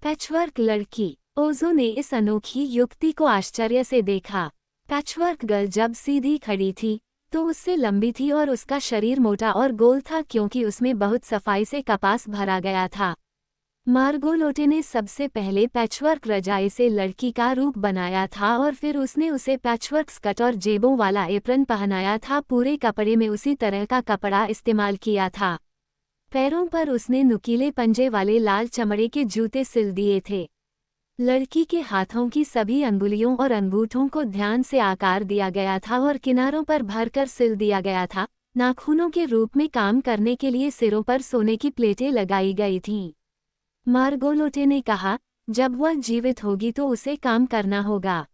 Patchwork लड़की। ओजो ने इस अनोखी युक्ति को आश्चर्य से देखा। पैचवर्क गर्ल जब सीधी खड़ी थी तो उससे लंबी थी और उसका शरीर मोटा और गोल था क्योंकि उसमें बहुत सफाई से कपास भरा गया था। मार्गोलोटे ने सबसे पहले पैचवर्क रजाई से लड़की का रूप बनाया था और फिर उसने उसे पैचवर्क स्कर्ट और जेबों वाला एप्रन पहनाया था। पूरे कपड़े में उसी तरह का कपड़ा इस्तेमाल किया था। पैरों पर उसने नुकीले पंजे वाले लाल चमड़े के जूते सिल दिए थे। लड़की के हाथों की सभी अंगुलियों और अंगूठों को ध्यान से आकार दिया गया था और किनारों पर भरकर सिल दिया गया था। नाखूनों के रूप में काम करने के लिए सिरों पर सोने की प्लेटें लगाई गई थीं। मार्गोलोटे ने कहा, जब वह जीवित होगी तो उसे काम करना होगा।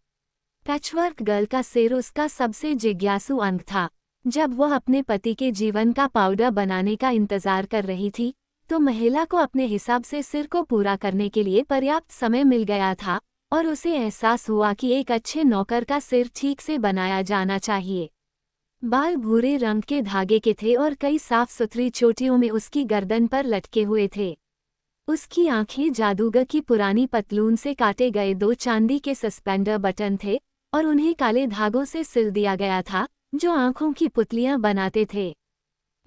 पैचवर्क गर्ल का सिर उसका सबसे जिज्ञासु अंग था। जब वह अपने पति के जीवन का पाउडर बनाने का इंतजार कर रही थी तो महिला को अपने हिसाब से सिर को पूरा करने के लिए पर्याप्त समय मिल गया था और उसे एहसास हुआ कि एक अच्छे नौकर का सिर ठीक से बनाया जाना चाहिए। बाल भूरे रंग के धागे के थे और कई साफ सुथरी चोटियों में उसकी गर्दन पर लटके हुए थे। उसकी आंखें जादूगर की पुरानी पतलून से काटे गए 2 चांदी के सस्पेंडर बटन थे और उन्हें काले धागों से सिल दिया गया था जो आंखों की पुतलियां बनाते थे।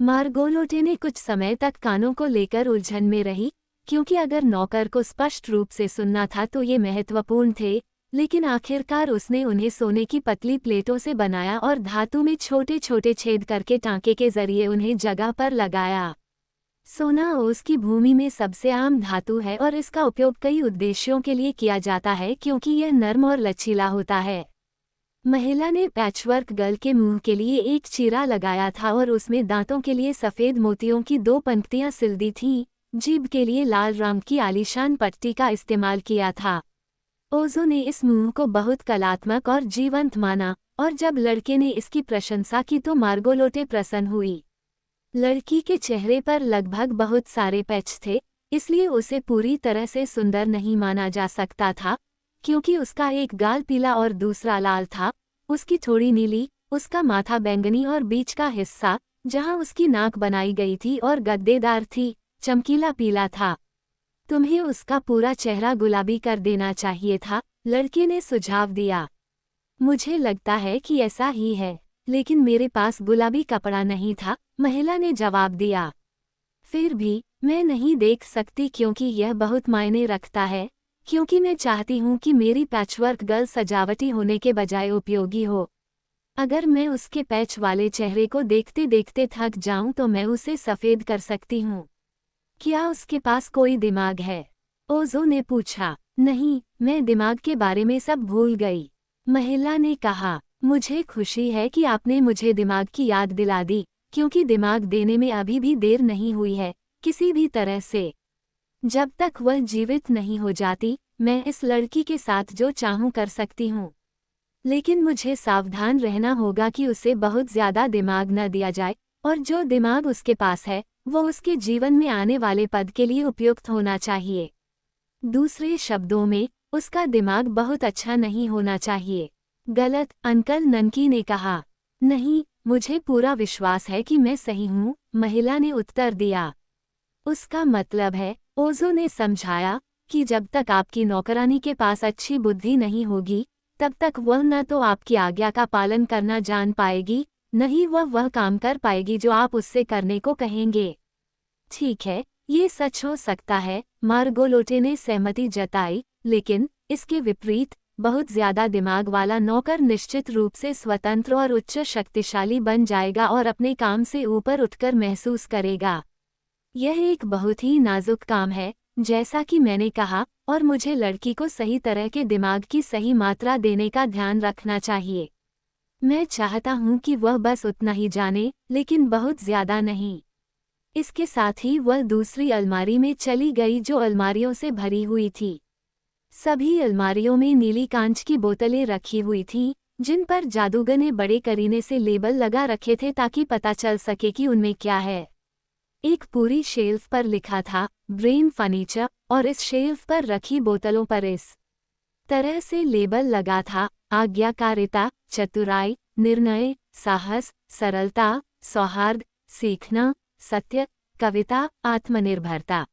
मार्गोलोटे ने कुछ समय तक कानों को लेकर उलझन में रही क्योंकि अगर नौकर को स्पष्ट रूप से सुनना था तो ये महत्वपूर्ण थे, लेकिन आखिरकार उसने उन्हें सोने की पतली प्लेटों से बनाया और धातु में छोटे छोटे छेद करके टांके के जरिए उन्हें जगह पर लगाया। सोना ओस की भूमि में सबसे आम धातु है और इसका उपयोग कई उद्देश्यों के लिए किया जाता है क्योंकि यह नर्म और लचीला होता है। महिला ने पैचवर्क गर्ल के मुंह के लिए एक चीरा लगाया था और उसमें दांतों के लिए सफेद मोतियों की 2 पंक्तियां सिल दी थीं। जीभ के लिए लाल रंग की आलीशान पट्टी का इस्तेमाल किया था। ओजो ने इस मुंह को बहुत कलात्मक और जीवंत माना और जब लड़के ने इसकी प्रशंसा की तो मार्गोलोटे प्रसन्न हुई। लड़की के चेहरे पर लगभग बहुत सारे पैच थे, इसलिए उसे पूरी तरह से सुंदर नहीं माना जा सकता था क्योंकि उसका एक गाल पीला और दूसरा लाल था, उसकी थोड़ी नीली, उसका माथा बैंगनी और बीच का हिस्सा जहां उसकी नाक बनाई गई थी और गद्देदार थी, चमकीला पीला था। तुम्हें उसका पूरा चेहरा गुलाबी कर देना चाहिए था, लड़के ने सुझाव दिया। मुझे लगता है कि ऐसा ही है, लेकिन मेरे पास गुलाबी कपड़ा नहीं था, महिला ने जवाब दिया। फिर भी मैं नहीं देख सकती क्योंकि यह बहुत मायने रखता है, क्योंकि मैं चाहती हूँ कि मेरी पैचवर्क गर्ल सजावटी होने के बजाय उपयोगी हो। अगर मैं उसके पैच वाले चेहरे को देखते देखते थक जाऊं तो मैं उसे सफ़ेद कर सकती हूँ। क्या उसके पास कोई दिमाग है? ओजो ने पूछा। नहीं, मैं दिमाग के बारे में सब भूल गई, महिला ने कहा। मुझे खुशी है कि आपने मुझे दिमाग की याद दिला दी, क्योंकि दिमाग देने में अभी भी देर नहीं हुई है, किसी भी तरह से। जब तक वह जीवित नहीं हो जाती, मैं इस लड़की के साथ जो चाहूं कर सकती हूँ। लेकिन मुझे सावधान रहना होगा कि उसे बहुत ज्यादा दिमाग न दिया जाए, और जो दिमाग उसके पास है, वो उसके जीवन में आने वाले पद के लिए उपयुक्त होना चाहिए। दूसरे शब्दों में, उसका दिमाग बहुत अच्छा नहीं होना चाहिए। गलत, अंकल ननकी ने कहा। नहीं, मुझे पूरा विश्वास है कि मैं सही हूँ, महिला ने उत्तर दिया। उसका मतलब है, ओजो ने समझाया, कि जब तक आपकी नौकरानी के पास अच्छी बुद्धि नहीं होगी, तब तक वह न तो आपकी आज्ञा का पालन करना जान पाएगी, न ही वह काम कर पाएगी जो आप उससे करने को कहेंगे। ठीक है, ये सच हो सकता है, मार्गोलोटे ने सहमति जताई, लेकिन इसके विपरीत बहुत ज्यादा दिमाग वाला नौकर निश्चित रूप से स्वतंत्र और उच्च शक्तिशाली बन जाएगा और अपने काम से ऊपर उठकर महसूस करेगा। यह एक बहुत ही नाजुक काम है, जैसा कि मैंने कहा, और मुझे लड़की को सही तरह के दिमाग की सही मात्रा देने का ध्यान रखना चाहिए। मैं चाहता हूं कि वह बस उतना ही जाने, लेकिन बहुत ज्यादा नहीं। इसके साथ ही वह दूसरी अलमारी में चली गई जो अलमारियों से भरी हुई थी। सभी अलमारियों में नीली कांच की बोतलें रखी हुई थीं, जिन पर जादूगर ने बड़े करीने से लेबल लगा रखे थे ताकि पता चल सके कि उनमें क्या है। एक पूरी शेल्फ पर लिखा था, ब्रेन फर्नीचर, और इस शेल्फ पर रखी बोतलों पर इस तरह से लेबल लगा था, आज्ञाकारिता, चतुराई, निर्णय, साहस, सरलता, सौहार्द, सीखना, सत्य, कविता, आत्मनिर्भरता।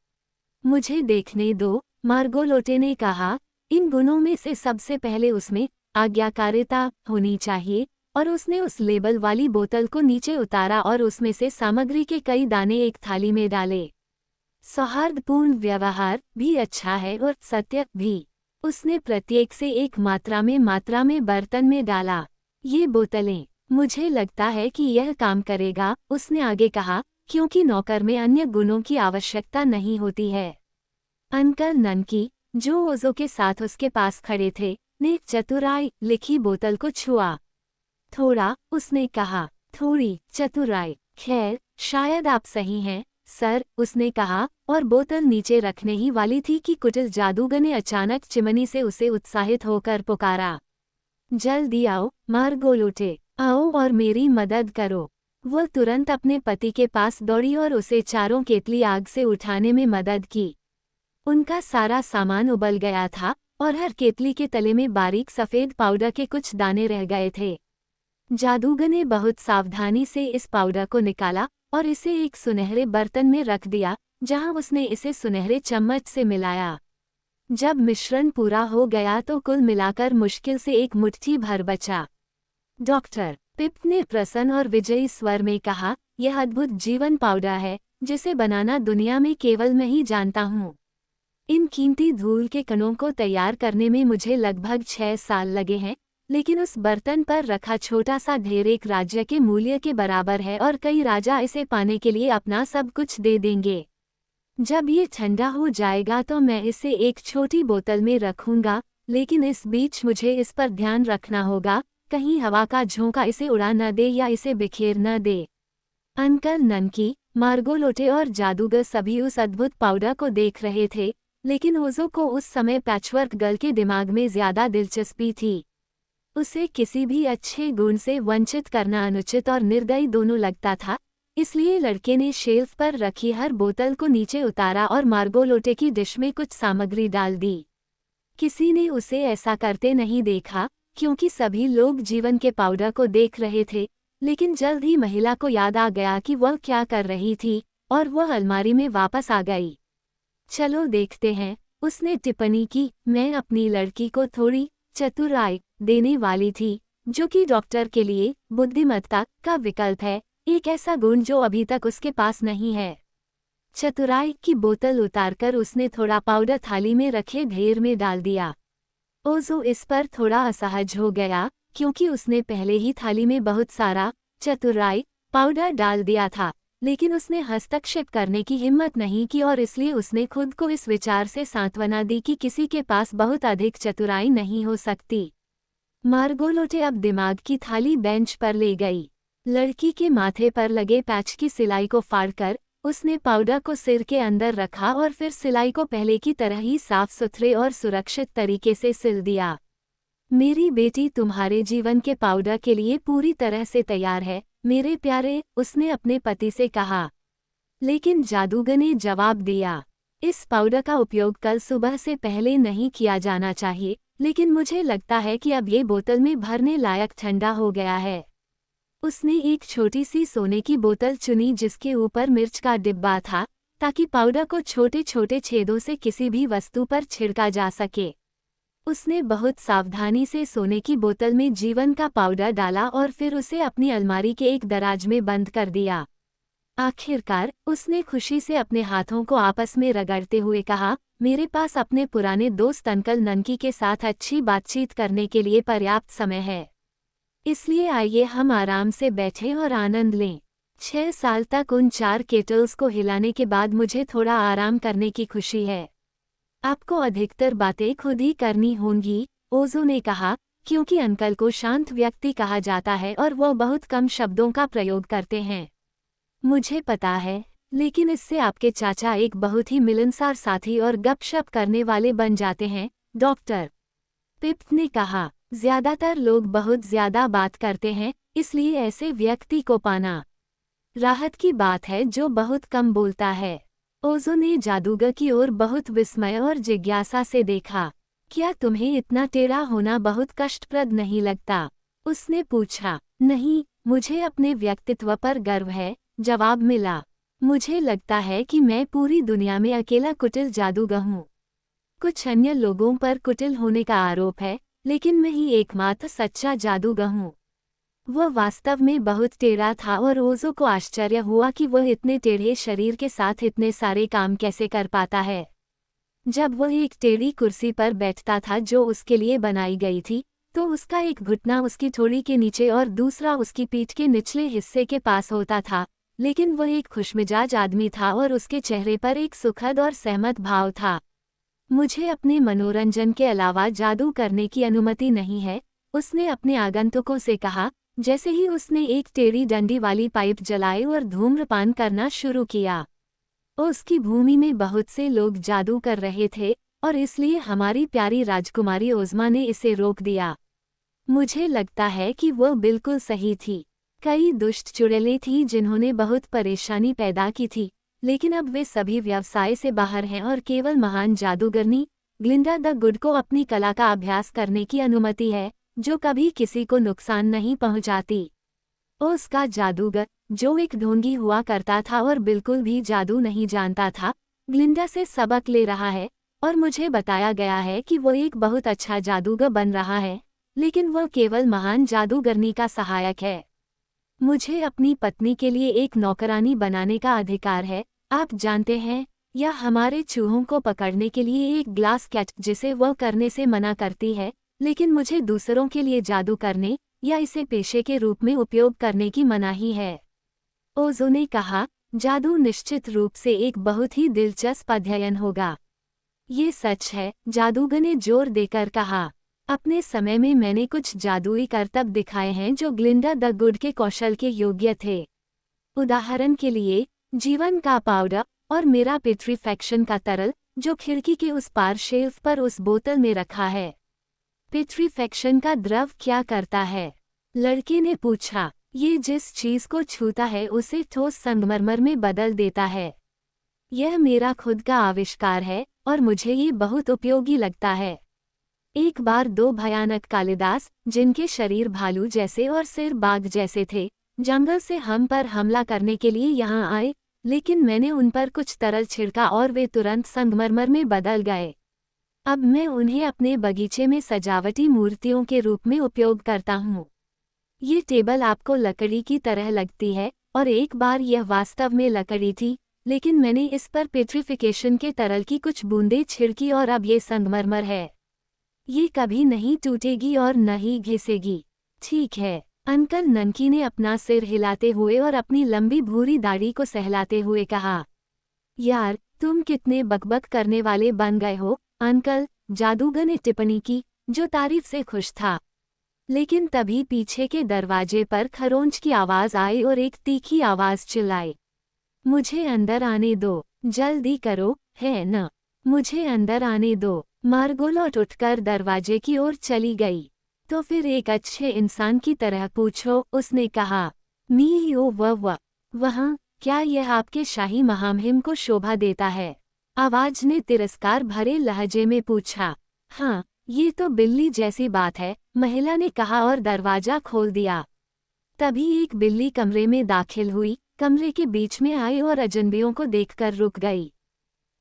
मुझे देखने दो, मार्गोलोटे ने कहा, इन गुणों में से सबसे पहले उसमें आज्ञाकारिता होनी चाहिए, और उसने उस लेबल वाली बोतल को नीचे उतारा और उसमें से सामग्री के कई दाने एक थाली में डाले। सौहार्दपूर्ण व्यवहार भी अच्छा है और सत्य भी। उसने प्रत्येक से एक मात्रा में बर्तन में डाला। ये बोतलें, मुझे लगता है कि यह काम करेगा, उसने आगे कहा, क्योंकि नौकर में अन्य गुणों की आवश्यकता नहीं होती है। अंकल ननकी, जो ओज़ो के साथ उसके पास खड़े थे, ने चतुराई लिखी बोतल को छुआ। थोड़ा, उसने कहा, थोड़ी चतुराई, खैर, शायद आप सही हैं, सर, उसने कहा, और बोतल नीचे रखने ही वाली थी कि कुटिल जादूगर ने अचानक चिमनी से उसे उत्साहित होकर पुकारा। जल्दी आओ, मार्गोलोटे, आओ और मेरी मदद करो। वह तुरंत अपने पति के पास दौड़ी और उसे चारों केतली आग से उठाने में मदद की। उनका सारा सामान उबल गया था और हर केतली के तले में बारीक सफ़ेद पाउडर के कुछ दाने रह गए थे। जादूगर ने बहुत सावधानी से इस पाउडर को निकाला और इसे एक सुनहरे बर्तन में रख दिया, जहां उसने इसे सुनहरे चम्मच से मिलाया। जब मिश्रण पूरा हो गया तो कुल मिलाकर मुश्किल से एक मुट्ठी भर बचा। डॉक्टर पिप ने प्रसन्न और विजयी स्वर में कहा, यह अद्भुत जीवन पाउडर है, जिसे बनाना दुनिया में केवल मैं ही जानता हूँ। इन कीमती धूल के कणों को तैयार करने में मुझे लगभग 6 साल लगे हैं, लेकिन उस बर्तन पर रखा छोटा सा ढेर एक राज्य के मूल्य के बराबर है और कई राजा इसे पाने के लिए अपना सब कुछ दे देंगे। जब ये ठंडा हो जाएगा तो मैं इसे एक छोटी बोतल में रखूंगा, लेकिन इस बीच मुझे इस पर ध्यान रखना होगा, कहीं हवा का झोंका इसे उड़ा न दे या इसे बिखेर न दे। अंकल ननकी, मार्गोलोटे और जादूगर सभी उस अद्भुत पाउडर को देख रहे थे, लेकिन ओज़ो को उस समय पैचवर्क गर्ल के दिमाग में ज्यादा दिलचस्पी थी। उसे किसी भी अच्छे गुण से वंचित करना अनुचित और निर्दयी दोनों लगता था, इसलिए लड़के ने शेल्फ पर रखी हर बोतल को नीचे उतारा और मार्गोलोटे की डिश में कुछ सामग्री डाल दी। किसी ने उसे ऐसा करते नहीं देखा, क्योंकि सभी लोग जीवन के पाउडर को देख रहे थे, लेकिन जल्द ही महिला को याद आ गया कि वह क्या कर रही थी, और वह अलमारी में वापस आ गई। चलो देखते हैं, उसने टिप्पणी की, मैं अपनी लड़की को थोड़ी चतुराई देने वाली थी, जो कि डॉक्टर के लिए बुद्धिमत्ता का विकल्प है, एक ऐसा गुण जो अभी तक उसके पास नहीं है। चतुराई की बोतल उतारकर उसने थोड़ा पाउडर थाली में रखे ढेर में डाल दिया। ओज़ो इस पर थोड़ा असहज हो गया, क्योंकि उसने पहले ही थाली में बहुत सारा चतुराई पाउडर डाल दिया था, लेकिन उसने हस्तक्षेप करने की हिम्मत नहीं की और इसलिए उसने खुद को इस विचार से सांत्वना दी कि किसी के पास बहुत अधिक चतुराई नहीं हो सकती। मार्गोलोटे अब दिमाग की थाली बेंच पर ले गई। लड़की के माथे पर लगे पैच की सिलाई को फाड़कर उसने पाउडर को सिर के अंदर रखा और फिर सिलाई को पहले की तरह ही साफ सुथरे और सुरक्षित तरीके से सिल दिया। मेरी बेटी तुम्हारे जीवन के पाउडर के लिए पूरी तरह से तैयार है, मेरे प्यारे, उसने अपने पति से कहा। लेकिन जादूगर ने जवाब दिया, इस पाउडर का उपयोग कल सुबह से पहले नहीं किया जाना चाहिए, लेकिन मुझे लगता है कि अब ये बोतल में भरने लायक ठंडा हो गया है। उसने एक छोटी सी सोने की बोतल चुनी जिसके ऊपर मिर्च का डिब्बा था, ताकि पाउडर को छोटे छोटे छेदों से किसी भी वस्तु पर छिड़का जा सके। उसने बहुत सावधानी से सोने की बोतल में जीवन का पाउडर डाला और फिर उसे अपनी अलमारी के एक दराज में बंद कर दिया। आखिरकार उसने खुशी से अपने हाथों को आपस में रगड़ते हुए कहा, मेरे पास अपने पुराने दोस्त अंकल ननकी के साथ अच्छी बातचीत करने के लिए पर्याप्त समय है, इसलिए आइए हम आराम से बैठें और आनंद लें। 6 साल तक उन 4 केटल्स को हिलाने के बाद मुझे थोड़ा आराम करने की खुशी है। आपको अधिकतर बातें खुद ही करनी होंगी, ओज़ो ने कहा, क्योंकि अंकल को शांत व्यक्ति कहा जाता है और वो बहुत कम शब्दों का प्रयोग करते हैं। मुझे पता है, लेकिन इससे आपके चाचा एक बहुत ही मिलनसार साथी और गपशप करने वाले बन जाते हैं, डॉक्टर पिप ने कहा। ज्यादातर लोग बहुत ज्यादा बात करते हैं, इसलिए ऐसे व्यक्ति को पाना राहत की बात है जो बहुत कम बोलता है। ओज़ो ने जादूगर की ओर बहुत विस्मय और जिज्ञासा से देखा। क्या तुम्हें इतना टेढ़ा होना बहुत कष्टप्रद नहीं लगता? उसने पूछा। नहीं, मुझे अपने व्यक्तित्व पर गर्व है, जवाब मिला। मुझे लगता है कि मैं पूरी दुनिया में अकेला कुटिल जादूगर हूँ। कुछ अन्य लोगों पर कुटिल होने का आरोप है, लेकिन मैं ही एकमात्र सच्चा जादूगर हूँ। वह वास्तव में बहुत टेढ़ा था और ओज़ो को आश्चर्य हुआ कि वह इतने टेढ़े शरीर के साथ इतने सारे काम कैसे कर पाता है। जब वह एक टेढ़ी कुर्सी पर बैठता था जो उसके लिए बनाई गई थी, तो उसका एक घुटना उसकी ठोड़ी के नीचे और दूसरा उसकी पीठ के निचले हिस्से के पास होता था, लेकिन वह एक खुशमिजाज आदमी था और उसके चेहरे पर एक सुखद और सहमत भाव था। मुझे अपने मनोरंजन के अलावा जादू करने की अनुमति नहीं है, उसने अपने आगंतुकों से कहा, जैसे ही उसने एक टेढ़ी डंडी वाली पाइप जलाई और धूम्रपान करना शुरू किया। उसकी भूमि में बहुत से लोग जादू कर रहे थे और इसलिए हमारी प्यारी राजकुमारी ओज़मा ने इसे रोक दिया। मुझे लगता है कि वह बिल्कुल सही थी। कई दुष्ट चुड़ैलें थीं जिन्होंने बहुत परेशानी पैदा की थी, लेकिन अब वे सभी व्यवसाय से बाहर हैं और केवल महान जादूगरनी ग्लिंडा द गुड को अपनी कला का अभ्यास करने की अनुमति है, जो कभी किसी को नुकसान नहीं पहुंचाती। उसका जादूगर, जो एक ढोंगी हुआ करता था और बिल्कुल भी जादू नहीं जानता था, ग्लिंडा से सबक ले रहा है और मुझे बताया गया है कि वो एक बहुत अच्छा जादूगर बन रहा है, लेकिन वह केवल महान जादूगरनी का सहायक है। मुझे अपनी पत्नी के लिए एक नौकरानी बनाने का अधिकार है, आप जानते हैं, या हमारे चूहों को पकड़ने के लिए एक ग्लास कैच जिसे वह करने से मना करती है, लेकिन मुझे दूसरों के लिए जादू करने या इसे पेशे के रूप में उपयोग करने की मनाही है। ओज़ो ने कहा, जादू निश्चित रूप से एक बहुत ही दिलचस्प अध्ययन होगा। ये सच है, जादूगर ने जोर देकर कहा। अपने समय में मैंने कुछ जादुई करतब दिखाए हैं जो ग्लिंडा द गुड के कौशल के योग्य थे। उदाहरण के लिए, जीवन का पाउडर और मेरा पेट्रीफैक्शन का तरल, जो खिड़की के उस पार शेल्फ पर उस बोतल में रखा है। पेट्रीफैक्शन का द्रव क्या करता है? लड़के ने पूछा। ये जिस चीज को छूता है उसे ठोस संगमरमर में बदल देता है। यह मेरा खुद का आविष्कार है और मुझे ये बहुत उपयोगी लगता है। एक बार दो भयानक कालिदास, जिनके शरीर भालू जैसे और सिर बाघ जैसे थे, जंगल से हम पर हमला करने के लिए यहाँ आए, लेकिन मैंने उन पर कुछ तरल छिड़का और वे तुरंत संगमरमर में बदल गए। अब मैं उन्हें अपने बगीचे में सजावटी मूर्तियों के रूप में उपयोग करता हूँ। ये टेबल आपको लकड़ी की तरह लगती है और एक बार यह वास्तव में लकड़ी थी, लेकिन मैंने इस पर पेट्रिफिकेशन के तरल की कुछ बूंदें छिड़की और अब ये संगमरमर है। ये कभी नहीं टूटेगी और न ही घिसेगी। ठीक है, अंकल ननकी ने अपना सिर हिलाते हुए और अपनी लंबी भूरी दाढ़ी को सहलाते हुए कहा। यार, तुम कितने बकबक करने वाले बन गए हो, अंकल, जादूगर ने टिप्पणी की, जो तारीफ से खुश था। लेकिन तभी पीछे के दरवाजे पर खरोंच की आवाज आई और एक तीखी आवाज चिल्लाई, मुझे अंदर आने दो, जल्दी करो, है न? मुझे अंदर आने दो। मार्गोलॉट उठकर दरवाजे की ओर चली गई। तो फिर एक अच्छे इंसान की तरह पूछो, उसने कहा। मी ओ वहाँ, क्या यह आपके शाही महामहिम को शोभा देता है? आवाज ने तिरस्कार भरे लहजे में पूछा। हाँ, ये तो बिल्ली जैसी बात है, महिला ने कहा और दरवाजा खोल दिया। तभी एक बिल्ली कमरे में दाखिल हुई, कमरे के बीच में आई और अजनबियों को देखकर रुक गई।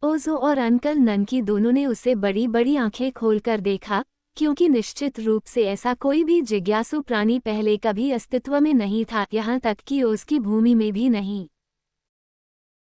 ओज़ो और अंकल ननकी दोनों ने उसे बड़ी बड़ी आंखें खोलकर देखा, क्योंकि निश्चित रूप से ऐसा कोई भी जिज्ञासु प्राणी पहले कभी अस्तित्व में नहीं था, यहाँ तक कि उसकी भूमि में भी नहीं।